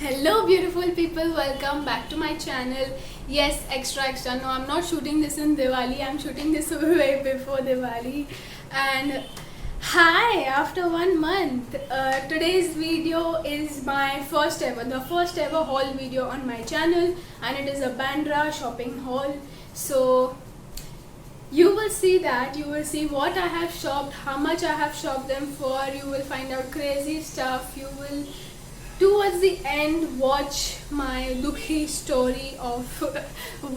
Hello beautiful people, welcome back to my channel. Yes, extra. No, I'm not shooting this in Diwali, I'm shooting this way before Diwali. And hi, after 1 month, today's video is my the first ever haul video on my channel, and it is a Bandra shopping haul. So you will see what I have shopped, how much I have shopped them for. You will find out crazy stuff. You will towards the end watch my Dukhi story of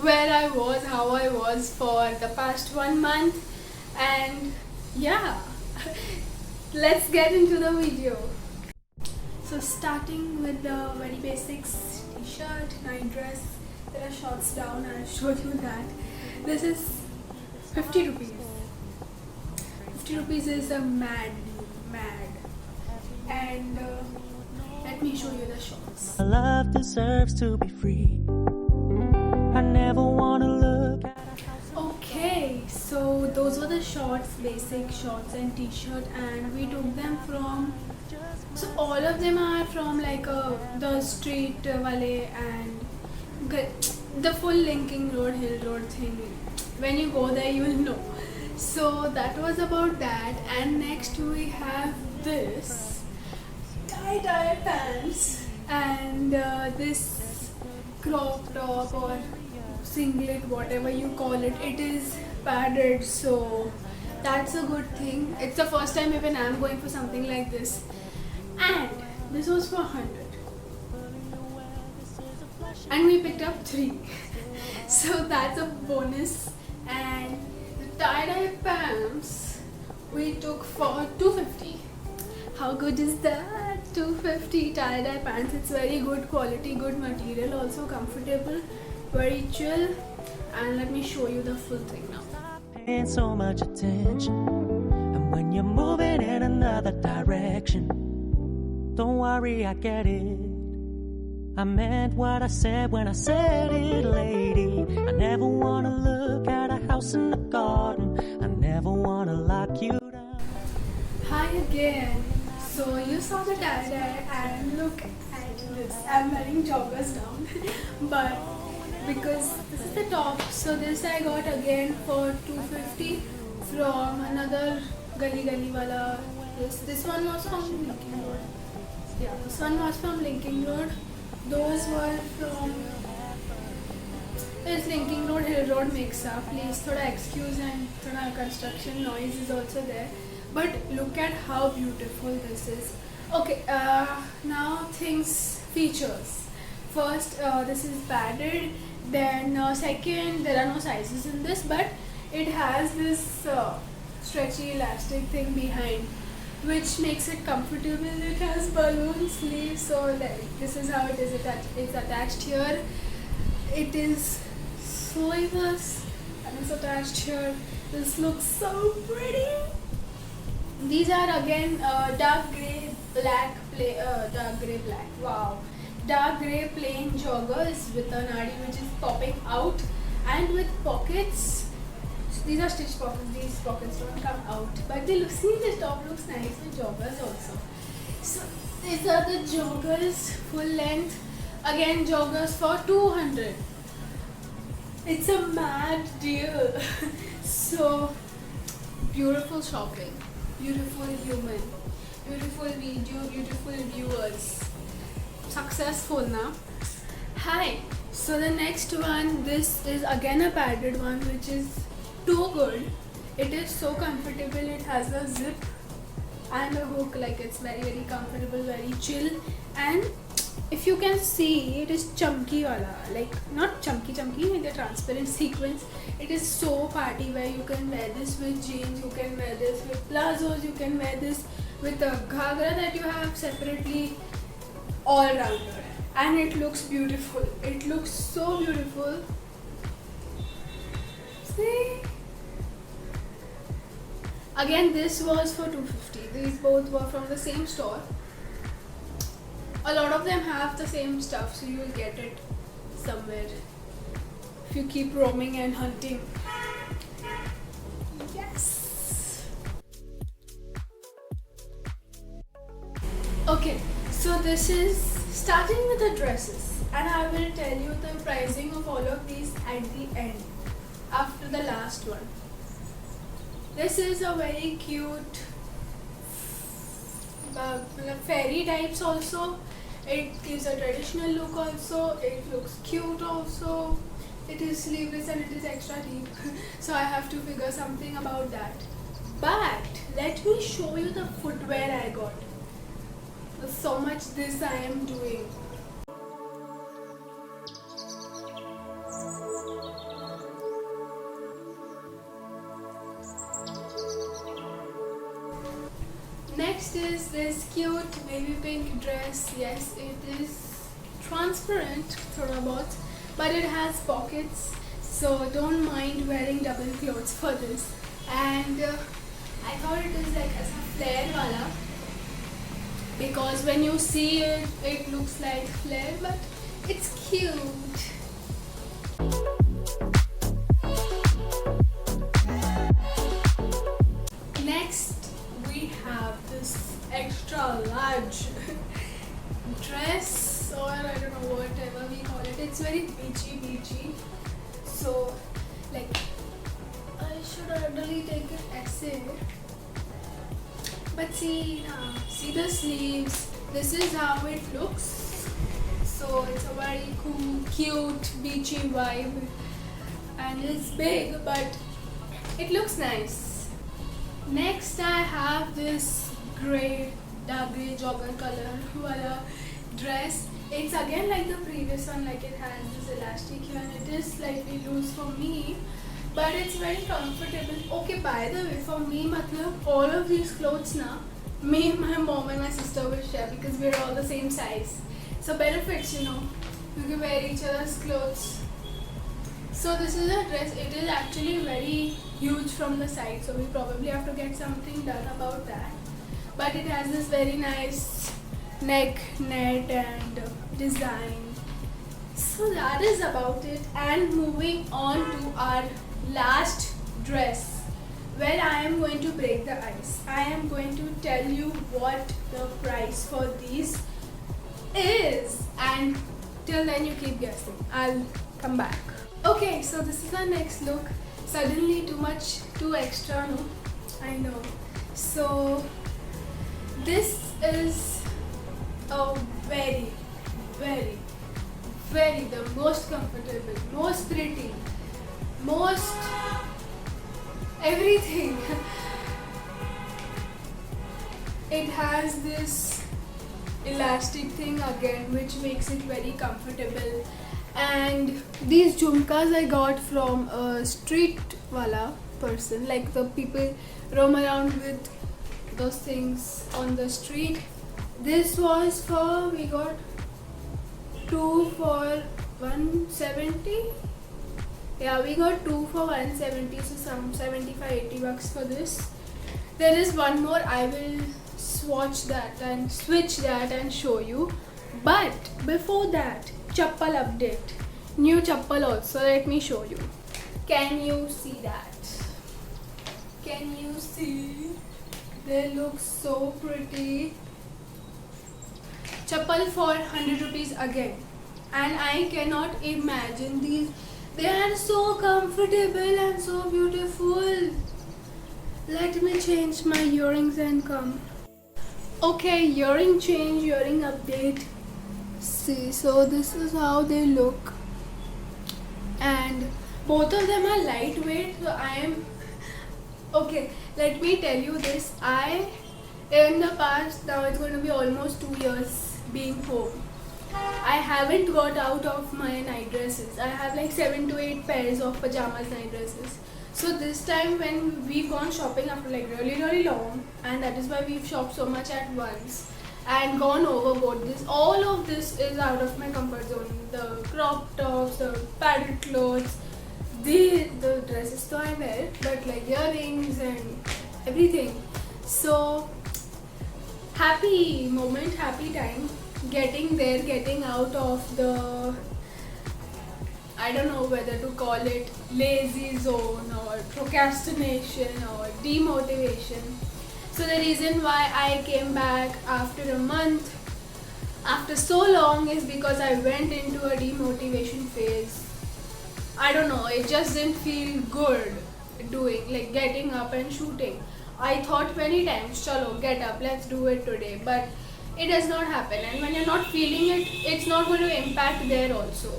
where I was, how I was for the past 1 month. And yeah, let's get into the video. So starting with the very basics, t-shirt, night dress. There are shorts down, I'll show you that. This is 50 rupees. 50 rupees is a mad. And let me show you the shorts. Love deserves to be free. I never want to look at. Okay, so those were the shorts, basic shorts and t-shirt, and we took them from, so all of them are from like the street wale and the full Linking Road, Hill Road thing. When you go there you will know. So that was about that. And next we have this tie-dye pants and this crop top or singlet, whatever you call it. It is padded, so that's a good thing. It's the first time even I'm going for something like this. And this was for 100 and we picked up 3 so that's a bonus. And the tie-dye pants we took for 250. How good is that? 250 tie-dye pants. It's very good quality, good material, also comfortable, very chill. And let me show you the full thing now. Paying so much attention, and when you're moving in another direction, don't worry, I get it. I meant what I said when I said it, lady. I never wanna look at a house in the garden. I never wanna lock you down. Hi again. So you saw the tie-dye and look at this. I'm wearing joggers down but because this is the top, so this I got again for 250 from another gali wala. This one was from Linking Road. Yeah, this one was from Linking Road. Those were from this Linking Road, Hill Road mix up. Please thoda excuse, and thoda construction noise is also there. But look at how beautiful this is. Okay, now features. First, this is padded. Then second, there are no sizes in this, but it has this stretchy elastic thing behind, which makes it comfortable. It has balloon sleeves, so like this is how it is. It's attached here. It is sleeveless and it's attached here. This looks so pretty. These are again dark grey black. Wow, dark grey plain joggers with a nadi which is popping out and with pockets. These are stitched pockets. These pockets don't come out, but they look. See, this top looks nice with joggers also. So these are the joggers, full length. Again, joggers for 200. It's a mad deal. So beautiful shopping, beautiful human, beautiful video, beautiful viewers. Successful now. Hi. So the next one, this is again a padded one, which is too good. It is so comfortable. It has a zip and a hook. Like, it's very comfortable, very chill. And if you can see, it is chunky wala, like not chunky like the transparent sequence. It is so party wear. You can wear this with jeans, you can wear this with plazos, you can wear this with a ghagra that you have separately, all rounder. And it looks beautiful. It looks so beautiful. See? Again, this was for 250. These both were from the same store. A lot of them have the same stuff, so you will get it somewhere if you keep roaming and hunting. Yes. Okay, so this is starting with the dresses, and I will tell you the pricing of all of these at the end, after the last one. This is a very cute fairy types also. It gives a traditional look also. It looks cute also. It is sleeveless and it is extra deep. So I have to figure something about that. But let me show you the footwear I got. So much this I am doing. Next is this cute baby pink dress. Yes, it is transparent thoda bahut, but it has pockets, so don't mind wearing double clothes for this. And I thought it is like as a flare wala, because when you see it, it looks like flare, but it's cute. Next we have this extra large dress, or I don't know whatever we call it. It's very beachy. So like I should really take it essay. But see the sleeves. This is how it looks. So it's a very cool, cute, beachy vibe, and it's big, but it looks nice. Next I have this dark grey jogger color wala dress. It's again like the previous one, like it has this elastic here and it is slightly loose for me, but it's very comfortable. Okay, by the way, for me, matlab, all of these clothes na, me, my mom and my sister will share because we're all the same size. So benefits, you know, you can wear each other's clothes. So this is a dress. It is actually very huge from the side, so we probably have to get something done about that. But it has this very nice neck net and design. So that is about it. And moving on to our last dress, where I am going to break the ice. I am going to tell you what the price for these is, and till then you keep guessing. I'll come back. Okay, so this is our next look. Suddenly too extra, no? I know. So this is a very the most comfortable, most pretty, most everything. It has this elastic thing again, which makes it very comfortable. And these jhumkas I got from a street wala person, like the people roam around with those things on the street. This was for, we got 2 for 170. Yeah, we got 2 for 170, so some 75-80 bucks for this. There is one more. I will switch that and show you. But before that, chappal update. New chappal also. Let me show you. Can you see that? Can you see? They look so pretty. Chappal for 100 rupees again. And I cannot imagine these. They are so comfortable and so beautiful. Let me change my earrings and come. Okay, earring change, earring update. See, so this is how they look. And both of them are lightweight, so I am... Okay, let me tell you this. In the past, now it's going to be almost 2 years being home, I haven't got out of my night dresses. I have like 7 to 8 pairs of pajamas night dresses. So this time when we've gone shopping after like really long, and that is why we've shopped so much at once and gone overboard, all of this is out of my comfort zone. The crop tops, the padded clothes, the dresses so I wear, but like earrings and everything. So happy moment, happy time, getting there, getting out of the, I don't know whether to call it lazy zone or procrastination or demotivation. So the reason why I came back after a month, after so long is because I went into a demotivation phase. I don't know, it just didn't feel good doing, like getting up and shooting. I thought many times, chalo, get up, let's do it today, but it does not happen, and when you're not feeling it, it's not going to impact there also.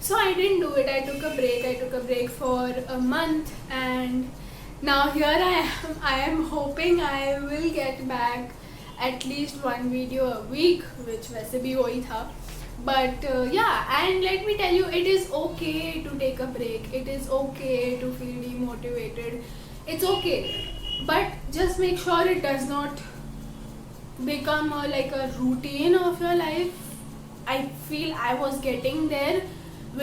So I didn't do it. I took a break for a month, and now here I am. I am hoping I will get back at least one video a week, which वैसे भी वही था. But yeah, and let me tell you, it is okay to take a break. It is okay to feel demotivated. It's okay, but just make sure it does not become like a routine of your life. I feel I was getting there,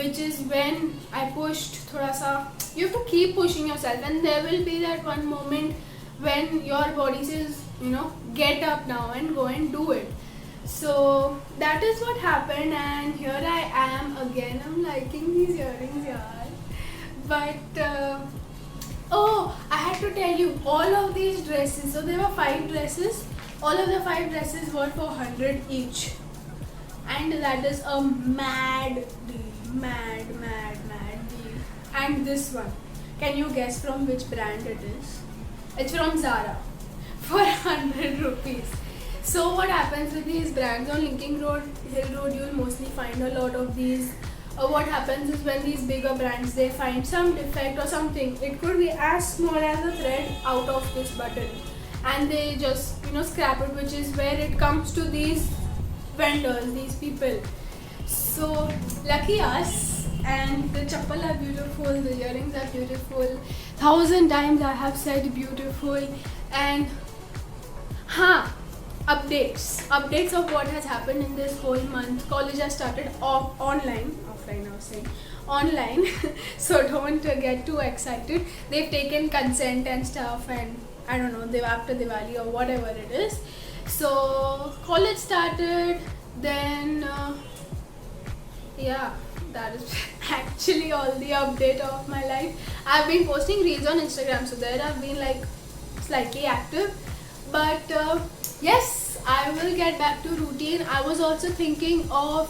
which is when I pushed thoda sa. You have to keep pushing yourself, and there will be that one moment when your body says, get up now and go and do it. So that is what happened, and here I am again. I'm liking these earrings, yaar. But oh, I had to tell you, all of these dresses, so there were 5 dresses. All of the 5 dresses were for 100 each, and that is a mad deal, mad deal. And this one, can you guess from which brand it is? It's from Zara for 100 rupees. So what happens with these brands on Linking Road, Hill Road, you'll mostly find a lot of these. What happens is when these bigger brands, they find some defect or something, it could be as small as a thread out of this button, and they just scrap it, which is where it comes to these vendors, these people. So lucky us, and the chappal are beautiful, the earrings are beautiful, 1,000 times I have said beautiful. And updates of what has happened in this whole month. College has started offline, I was saying online. So don't get too excited. They've taken consent and stuff, and I don't know, they after Diwali or whatever it is. So college started, then yeah, that is actually all the update of my life. I've been posting reels on Instagram, so there I've been like slightly active. But yes, I will get back to routine. I was also thinking of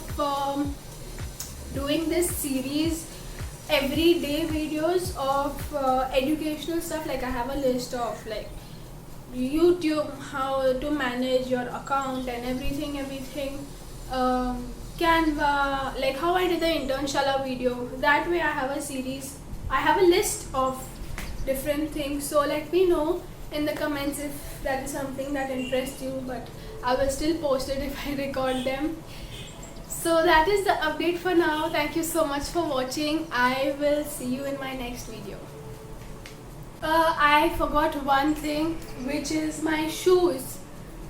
doing this series, everyday videos of educational stuff. Like I have a list of like YouTube, how to manage your account and everything. Canva, like how I did the Internshala video. That way I have a series. I have a list of different things. So let me know in the comments if that is something that interests you, but I will still post it if I record them. So that is the update for now. Thank you so much for watching. I will see you in my next video. I forgot one thing, which is my shoes.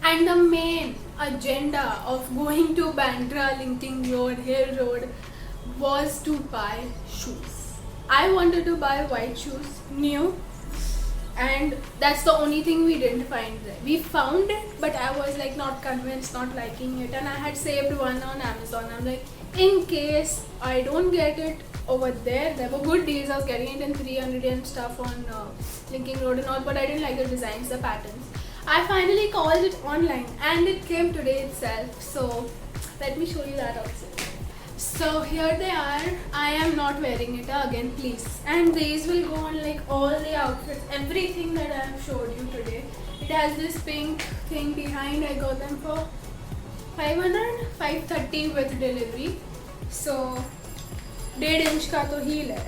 And the main agenda of going to Bandra, Linking Road, Hill Road was to buy shoes. I wanted to buy white shoes, new, and that's the only thing we didn't find there. We found it, but I was like not convinced, not liking it, and I had saved one on Amazon. I'm like, in case I don't get it over there were good deals. I was getting it in 300 and stuff on Linking Road and all, but I didn't like the designs, the patterns. I finally called it online, and it came today itself. So let me show you that also. So here they are. I am not wearing it again, please. And these will go on like all the outfits, everything that I have showed you today. It has this pink thing behind. I got them for 530 with delivery. So 1.5 inch ka to heel hai.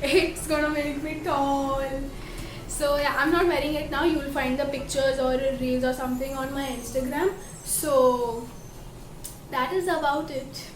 It's gonna make me tall. So yeah, I'm not wearing it now. You will find the pictures or reels or something on my Instagram. So that is about it.